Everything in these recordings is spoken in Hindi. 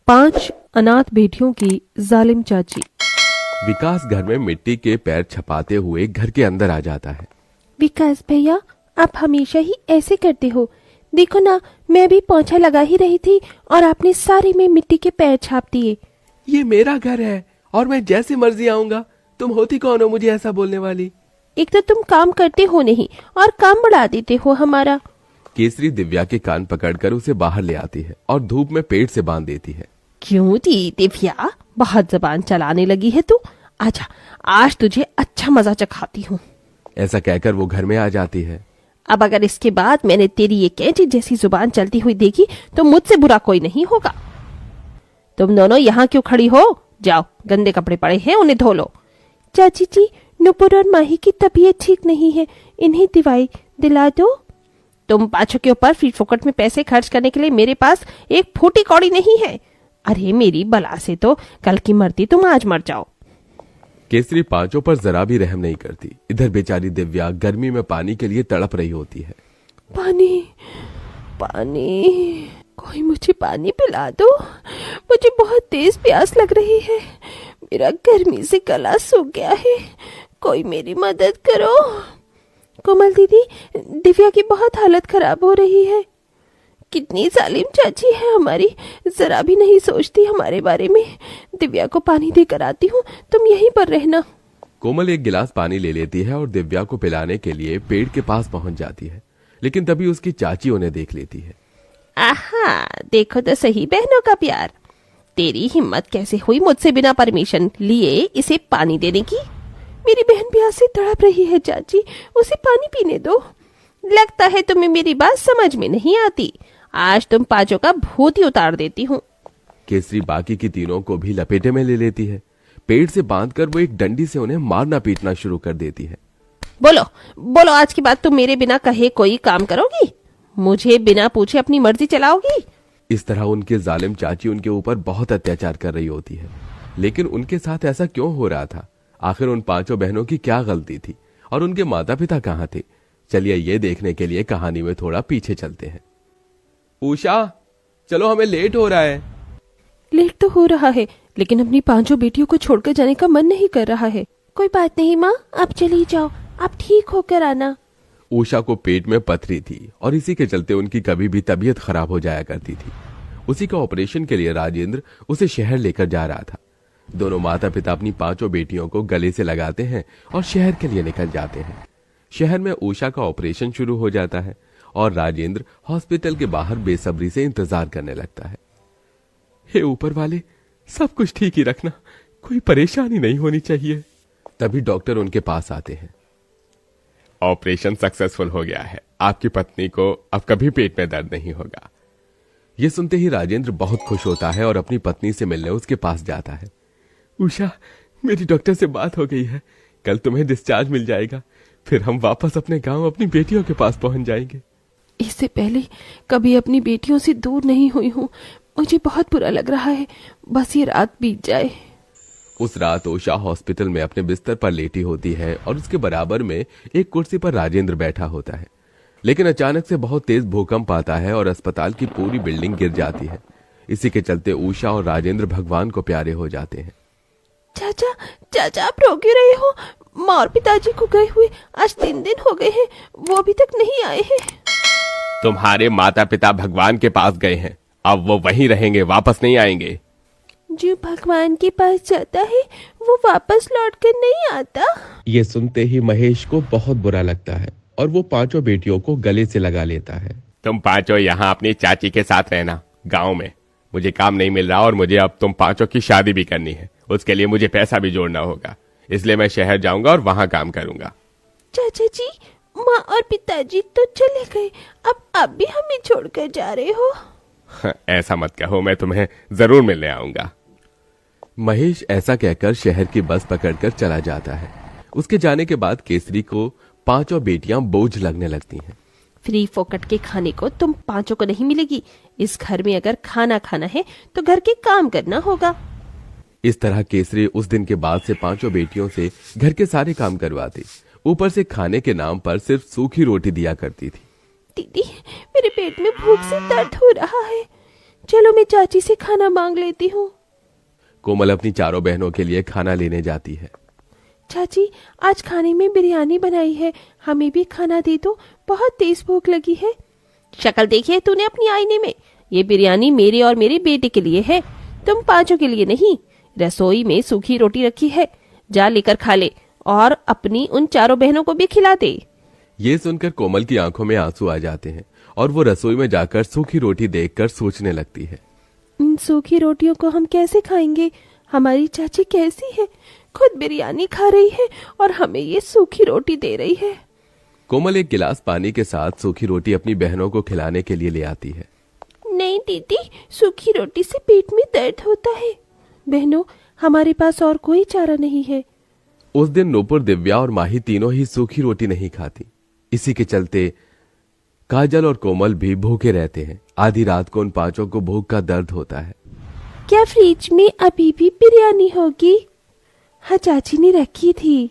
5 अनाथ बेटियों की जालिम चाची। विकास घर में मिट्टी के पैर छपाते हुए घर के अंदर आ जाता है। विकास भैया, आप हमेशा ही ऐसे करते हो। देखो ना, मैं भी पोंछा लगा ही रही थी और आपने सारे में मिट्टी के पैर छाप दिए। ये मेरा घर है और मैं जैसे मर्जी आऊंगा। तुम होती कौन हो मुझे ऐसा बोलने वाली? एक तो तुम काम करते हो नहीं और काम बढ़ा देते हो हमारा। केसरी दिव्या के कान पकड़कर उसे बाहर ले आती है और धूप में पेड़ से बांध देती है। क्यों दी दिव्या, बहुत जबान चलाने लगी है तू। आजा, आज तुझे अच्छा मजा चखाती हूँ। ऐसा कहकर वो घर में आ जाती है। अब अगर इसके बाद मैंने तेरी ये कैंची जैसी जुबान चलती हुई देखी तो मुझसे बुरा कोई नहीं होगा। तुम दोनों यहाँ क्यों खड़ी हो? जाओ, गंदे कपड़े पड़े हैं, उन्हें धो लो। चाची जी, नुपुर और माही की तबीयत ठीक नहीं है, इन्हें दवाई दिला दो। तुम पाँचों के ऊपर फ्री फोकट में पैसे खर्च करने के लिए मेरे पास एक फूटी कौड़ी नहीं है। अरे मेरी बला से तो कल की मरती तुम आज मर जाओ। केसरी पांचों पर जरा भी रहम नहीं करती। इधर बेचारी दिव्या गर्मी में पानी के लिए तड़प रही होती है। पानी, पानी, कोई मुझे पानी पिला दो। मुझे बहुत तेज प्यास लग रही है। मेरा गर्मी से गला सूख गया है। कोई मेरी मदद करो। कोमल दीदी, दिव्या की बहुत हालत खराब हो रही है। कितनी जालिम चाची है हमारी, जरा भी नहीं सोचती हमारे बारे में। दिव्या को पानी देकर आती हूँ, तुम यहीं पर रहना। कोमल एक गिलास पानी ले लेती है और दिव्या को पिलाने के लिए पेड़ के पास पहुंच जाती है, लेकिन तभी उसकी चाची उन्हें देख लेती है। आहा, देखो तो सही बहनों का प्यार। तेरी हिम्मत कैसे हुई मुझसे बिना परमिशन लिए इसे पानी देने की? मेरी बहन प्यास से तड़प रही है चाची, उसे पानी पीने दो। लगता है तुम्हें मेरी बात समझ में नहीं आती। आज तुम पांचों का भूत ही उतार देती हूँ। केसरी बाकी की तीनों को भी लपेटे में ले लेती है। पेड़ से बांधकर वो एक डंडी से उन्हें मारना पीटना शुरू कर देती है। बोलो बोलो, आज के बाद तुम मेरे बिना कहे कोई काम करोगी? मुझे बिना पूछे अपनी मर्जी चलाओगी? इस तरह उनके जालिम चाची उनके ऊपर बहुत अत्याचार कर रही होती है, लेकिन उनके साथ ऐसा क्यों हो रहा था? आखिर उन पांचों बहनों की क्या गलती थी और उनके माता पिता कहाँ थे? चलिए ये देखने के लिए कहानी में थोड़ा पीछे चलते हैं। उषा, चलो, हमें लेट हो रहा है। लेट तो हो रहा है, लेकिन अपनी 5 बेटियों को छोड़कर जाने का मन नहीं कर रहा है। कोई बात नहीं माँ, आप चली जाओ, आप ठीक होकर आना। उषा को पेट में पथरी थी और इसी के चलते उनकी कभी भी तबीयत खराब हो जाया करती थी। उसी का ऑपरेशन के लिए राजेंद्र उसे शहर लेकर जा रहा था। दोनों माता पिता अपनी 5 बेटियों को गले से लगाते हैं और शहर के लिए निकल जाते हैं। शहर में उषा का ऑपरेशन शुरू हो जाता है और राजेंद्र हॉस्पिटल के बाहर बेसब्री से इंतजार करने लगता है। हे ऊपर वाले, सब कुछ ठीक ही रखना, कोई परेशानी नहीं होनी चाहिए। तभी डॉक्टर उनके पास आते हैं। ऑपरेशन सक्सेसफुल हो गया है, आपकी पत्नी को अब कभी पेट में दर्द नहीं होगा। यह सुनते ही राजेंद्र बहुत खुश होता है और अपनी पत्नी से मिलने उसके पास जाता है। उषा, मेरी डॉक्टर से बात हो गई है, कल तुम्हें डिस्चार्ज मिल जाएगा, फिर हम वापस अपने गांव अपनी बेटियों के पास पहुंच जाएंगे। इससे पहले कभी अपनी बेटियों से दूर नहीं हुई हूँ, मुझे बहुत बुरा लग रहा है। बस ये रात बीत जाए। उस रात उषा हॉस्पिटल में अपने बिस्तर पर लेटी होती है और उसके बराबर में एक कुर्सी पर राजेंद्र बैठा होता है। लेकिन अचानक से बहुत तेज भूकंप आता है और अस्पताल की पूरी बिल्डिंग गिर जाती है। इसी के चलते उषा और राजेंद्र भगवान को प्यारे हो जाते हैं। चाचा, चाचा, आप रो क्यों रहे हो? माँ और पिताजी को गए हुए आज 3 दिन हो गए हैं, वो अभी तक नहीं आए हैं। तुम्हारे माता पिता भगवान के पास गए हैं, अब वो वहीं रहेंगे, वापस नहीं आएंगे। जो भगवान के पास जाता है वो वापस लौट कर नहीं आता। ये सुनते ही महेश को बहुत बुरा लगता है और वो 5 बेटियों को गले से लगा लेता है। तुम 5 यहाँ अपनी चाची के साथ रहना गांव में। मुझे काम नहीं मिल रहा और मुझे अब तुम 5 की शादी भी करनी है। उसके लिए मुझे पैसा भी जोड़ना होगा, इसलिए मैं शहर जाऊंगा और वहां काम करूंगा। चाचा जी, माँ और पिताजी तो चले गए, अब आप भी हमें छोड़कर जा रहे हो? ऐसा मत कहो, मैं तुम्हें जरूर मिलने आऊंगा। महेश ऐसा कहकर शहर की बस पकड़कर चला जाता है। उसके जाने के बाद केसरी को 5 बेटियां बोझ लगने लगती हैं। फ्री फोकट के खाने को तुम 5 को नहीं मिलेगी। इस घर में अगर खाना खाना है तो घर के काम करना होगा। इस तरह केसरी उस दिन के बाद से 5 बेटियों से घर के सारे काम करवाती, ऊपर से खाने के नाम पर सिर्फ सूखी रोटी दिया करती थी। दीदी, मेरे पेट में भूख से दर्द हो रहा है। चलो मैं चाची से खाना मांग लेती हूँ। कोमल अपनी चारों बहनों के लिए खाना लेने जाती है। चाची, आज खाने में बिरयानी बनाई है, हमें भी खाना दे दो, बहुत तेज भूख लगी है। शक्ल देखी है तूने अपनी आईने में? ये बिरयानी मेरे और मेरे बेटे के लिए है, तुम पांचों के लिए नहीं। रसोई में सूखी रोटी रखी है, जा लेकर खा ले और अपनी उन चारों बहनों को भी खिला दे। ये सुनकर कोमल की आंखों में आंसू आ जाते हैं और वो रसोई में जाकर सूखी रोटी देखकर सोचने लगती है। इन सूखी रोटियों को हम कैसे खाएंगे? हमारी चाची कैसी है, खुद बिरयानी खा रही है और हमें ये सूखी रोटी दे रही है। कोमल एक गिलास पानी के साथ सूखी रोटी अपनी बहनों को खिलाने के लिए ले आती है। नहीं दीदी, सूखी रोटी से पेट में दर्द होता है। बहनों, हमारे पास और कोई चारा नहीं है। उस दिन नूपुर, दिव्या और माही तीनों ही सूखी रोटी नहीं खाती। इसी के चलते काजल और कोमल भी भूखे रहते हैं। आधी रात को उन पांचों को भूख का दर्द होता है। क्या फ्रिज में अभी भी बिरयानी होगी? हाँ, चाची ने रखी थी।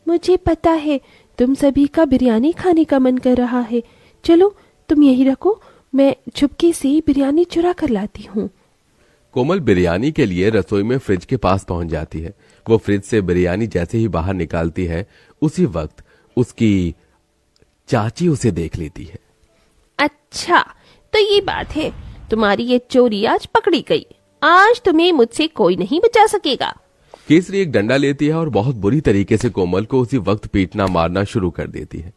मुझे पता है तुम सभी का बिरयानी खाने का मन कर रहा है। चलो तुम यही रखो, मैं चुपके से बिरयानी चुरा कर लाती हूँ। कोमल बिरयानी के लिए रसोई में फ्रिज के पास पहुंच जाती है। वो फ्रिज से बिरयानी जैसे ही बाहर निकालती है, उसी वक्त उसकी चाची उसे देख लेती है। अच्छा, तो ये बात है, तुम्हारी ये चोरी आज पकड़ी गई। आज तुम्हें मुझसे कोई नहीं बचा सकेगा। केसरी एक डंडा लेती है और बहुत बुरी तरीके से कोमल को उसी वक्त पीटना मारना शुरू कर देती है।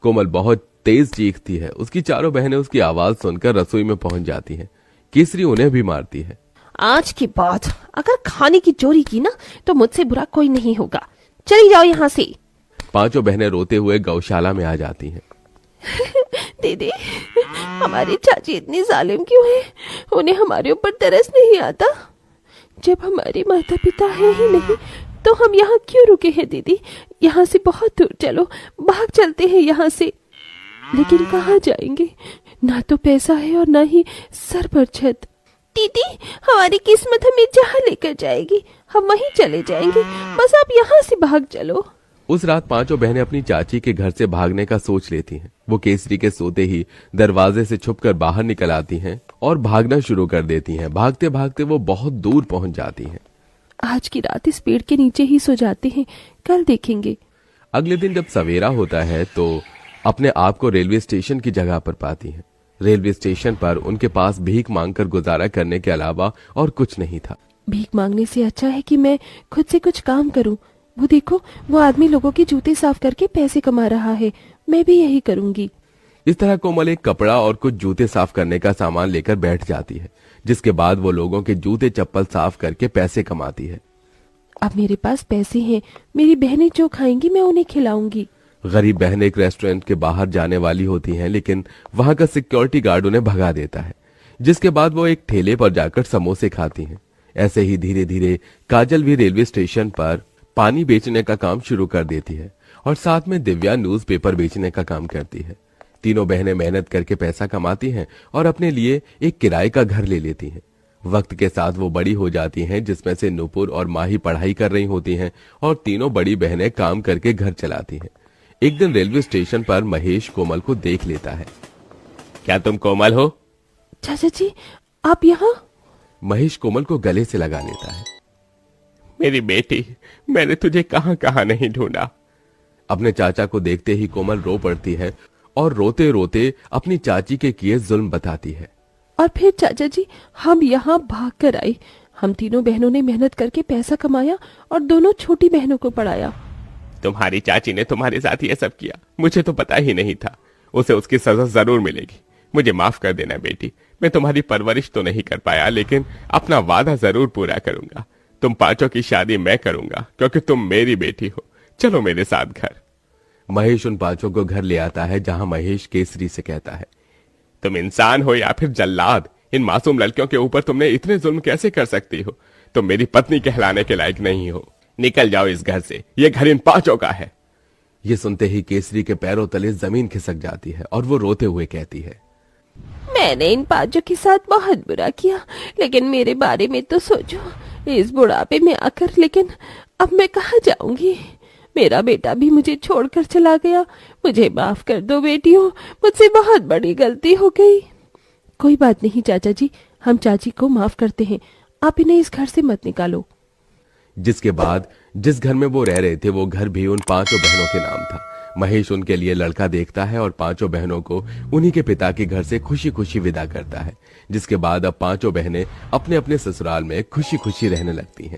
कोमल बहुत तेज चीखती है। उसकी चारों बहनें उसकी आवाज सुनकर रसोई में पहुंच जाती हैं। केसरी उन्हें भी मारती है। आज के बाद अगर खाने की चोरी की ना तो मुझसे बुरा कोई नहीं होगा। चली जाओ यहाँ से। पांचों बहनें रोते हुए गौशाला में आ जाती हैं। दीदी, हमारी चाची इतनी जालिम क्यों है? उन्हें हमारे ऊपर तरस नहीं आता? जब हमारे माता पिता है ही नहीं तो हम यहाँ क्यों रुके हैं? दीदी, यहाँ से बहुत दूर चलो, भाग चलते हैं यहाँ से। लेकिन कहाँ जाएंगे? ना तो पैसा है और ना ही सर पर छत। दीदी, हमारी किस्मत हमें जहाँ लेकर जाएगी हम वहीं चले जाएंगे, बस आप यहाँ से भाग चलो। उस रात पांचों बहनें अपनी चाची के घर से भागने का सोच लेती हैं। वो केसरी के सोते ही दरवाजे से छुपकर बाहर निकल आती हैं और भागना शुरू कर देती हैं। भागते भागते वो बहुत दूर पहुंच जाती हैं। आज की रात इस पेड़ के नीचे ही सो जाते हैं, कल देखेंगे। अगले दिन जब सवेरा होता है तो अपने आप को रेलवे स्टेशन की जगह पर पाती हैं। रेलवे स्टेशन पर उनके पास भीख मांगकर गुजारा करने के अलावा और कुछ नहीं था। भीख मांगने से अच्छा है कि मैं खुद से कुछ काम करूं। वो देखो, वो आदमी लोगों के जूते साफ करके पैसे कमा रहा है, मैं भी यही करूंगी। इस तरह कोमल एक कपड़ा और कुछ जूते साफ करने का सामान लेकर बैठ जाती है, जिसके बाद वो लोगों के जूते चप्पल साफ करके पैसे कमाती है। अब मेरे पास पैसे हैं, मेरी बहनें जो खाएंगी मैं उन्हें खिलाऊंगी। गरीब बहन एक रेस्टोरेंट के बाहर जाने वाली होती हैं, लेकिन वहां का सिक्योरिटी गार्ड उन्हें भगा देता है, जिसके बाद वो एक ठेले पर जाकर समोसे खाती हैं। ऐसे ही धीरे धीरे काजल भी रेलवे स्टेशन पर पानी बेचने का काम शुरू कर देती है और साथ में दिव्या न्यूज़पेपर बेचने का काम करती है। तीनों बहनें मेहनत करके पैसा कमाती हैं और अपने लिए एक किराए का घर ले लेती हैं। वक्त के साथ वो बड़ी हो जाती हैं, जिसमें से नूपुर और माही पढ़ाई कर रही होती हैं और तीनों बड़ी बहनें काम करके घर चलाती हैं। एक दिन रेलवे स्टेशन पर महेश कोमल को देख लेता है। क्या तुम कोमल हो? चाचा जी, आप यहाँ? महेश कोमल को गले से लगा लेता है। मेरी बेटी, मैंने तुझे कहां कहां नहीं ढूंढा। अपने चाचा को देखते ही कोमल रो पड़ती है और रोते रोते अपनी चाची के किए जुल्म बताती है। और फिर चाचा जी, हम यहाँ भाग कर आए। हम तीनों बहनों ने मेहनत करके पैसा कमाया और दोनों छोटी बहनों को पढ़ाया। तुम्हारी चाची ने तुम्हारे साथ ये सब किया, मुझे तो पता ही नहीं था। उसे उसकी सजा जरूर मिलेगी। मुझे माफ कर देना बेटी, मैं तुम्हारी परवरिश तो नहीं कर पाया, लेकिन अपना वादा जरूर पूरा करूंगा। तुम पांचों की शादी मैं करूंगा क्योंकि तुम मेरी बेटी हो। चलो मेरे साथ घर। महेश उन पांचों को घर ले आता है, जहां महेश केसरी से कहता है, तुम इंसान हो या फिर जल्लाद, इन मासूम लड़कियों के ऊपर तुमने इतने जुल्म कैसे कर सकती हो? तुम मेरी पत्नी कहलाने के लायक नहीं हो। निकल जाओ इस घर से, ये घर इन पांचों का है। ये सुनते ही केसरी के पैरों तले जमीन खिसक जाती है और वो रोते हुए कहती है, मैंने इन पांचों के साथ बहुत बुरा किया, लेकिन मेरे बारे में तो सोचो। इस बुढ़ापे में आकर, लेकिन अब मैं कहाँ जाऊंगी? मेरा बेटा भी मुझे छोड़कर चला गया। मुझे माफ कर दो बेटियों, मुझसे बहुत बड़ी गलती हो गई। कोई बात नहीं चाचा जी, हम चाची को माफ करते हैं, आप इन्हें इस घर से मत निकालो। जिसके बाद जिस घर में वो रह रहे थे वो घर भी उन 5 बहनों के नाम था। महेश उनके लिए लड़का देखता है और 5 बहनों को उन्हीं के पिता के घर से खुशी खुशी विदा करता है। जिसके बाद अब 5 बहनें अपने अपने ससुराल में खुशी खुशी रहने लगती हैं।